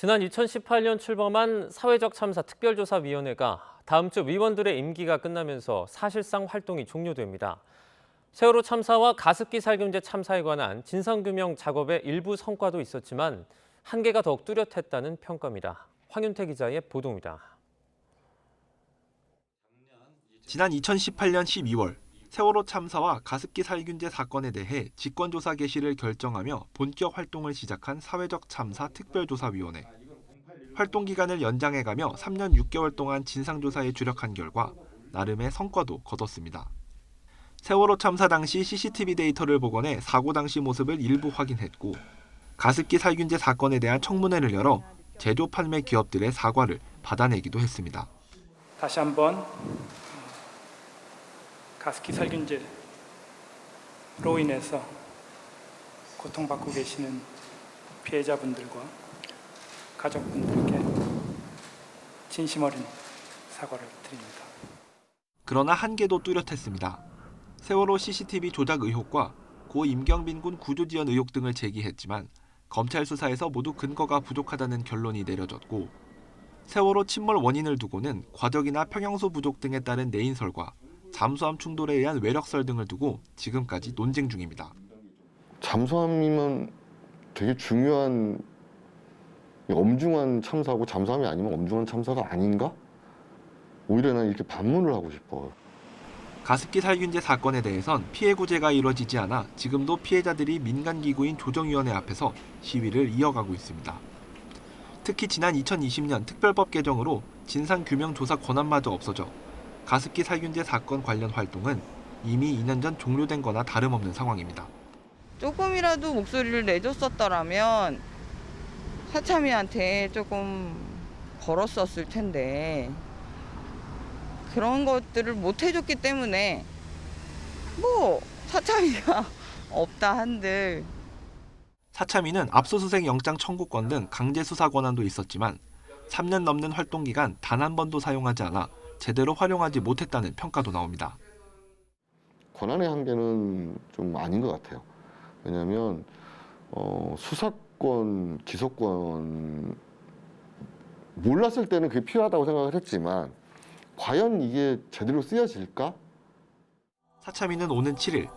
지난 2018년 출범한 사회적 참사 특별조사위원회가 다음 주 위원들의 임기가 끝나면서 사실상 활동이 종료됩니다. 세월호 참사와 가습기 살균제 참사에 관한 진상규명 작업의 일부 성과도 있었지만 한계가 더욱 뚜렷했다는 평가입니다. 황윤태 기자의 보도입니다. 지난 2018년 12월 세월호 참사와 가습기 살균제 사건에 대해 직권조사 개시를 결정하며 본격 활동을 시작한 사회적 참사 특별조사위원회. 활동 기간을 연장해가며 3년 6개월 동안 진상조사에 주력한 결과 나름의 성과도 거뒀습니다. 세월호 참사 당시 CCTV 데이터를 복원해 사고 당시 모습을 일부 확인했고 가습기 살균제 사건에 대한 청문회를 열어 제조 판매 기업들의 사과를 받아내기도 했습니다. 다시 한번 가습기 살균제로 인해서 고통받고 계시는 피해자분들과 가족분들께 진심 어린 사과를 드립니다. 그러나 한계도 뚜렷했습니다. 세월호 CCTV 조작 의혹과 고 임경빈 군 구조지연 의혹 등을 제기했지만 검찰 수사에서 모두 근거가 부족하다는 결론이 내려졌고 세월호 침몰 원인을 두고는 과적이나 평형소 부족 등에 따른 내인설과 잠수함 충돌에 의한 외력설 등을 두고 지금까지 논쟁 중입니다. 잠수함이면 되게 중요한 엄중한 참사고 잠수함이 아니면 엄중한 참사가 아닌가? 오히려 난 이렇게 반문을 하고 싶어요. 가습기 살균제 사건에 대해선 피해 구제가 이루어지지 않아 지금도 피해자들이 민간기구인 조정위원회 앞에서 시위를 이어가고 있습니다. 특히 지난 2020년 특별법 개정으로 진상규명조사 권한마저 없어져 가습기 살균제 사건 관련 활동은 이미 2년 전 종료된 거나 다름없는 상황입니다. 조금이라도 목소리를 내줬었더라면 사참위한테 조금 걸었었을 텐데 그런 것들을 못 해줬기 때문에 뭐 사참위가 없다 한들 사참위는 압수수색 영장 청구권 등 강제 수사 권한도 있었지만 3년 넘는 활동 기간 단 한 번도 사용하지 않아 제대로 활용하지 못했다는 평가도 나옵니다. 권한의 한계는 좀 아닌 것 같아요. 왜냐하면 수사권, 기소권 몰랐을 때는 그게 필요하다고 생각을 했지만 과연 이게 제대로 쓰여질까? 사참위는 오는 7일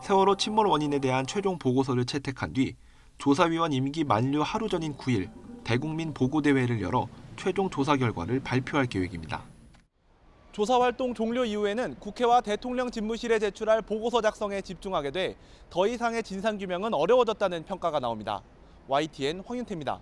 세월호 침몰 원인에 대한 최종 보고서를 채택한 뒤 조사위원 임기 만료 하루 전인 9일 대국민 보고대회를 열어 최종 조사 결과를 발표할 계획입니다. 조사 활동 종료 이후에는 국회와 대통령 집무실에 제출할 보고서 작성에 집중하게 돼 더 이상의 진상규명은 어려워졌다는 평가가 나옵니다. YTN 황윤태입니다.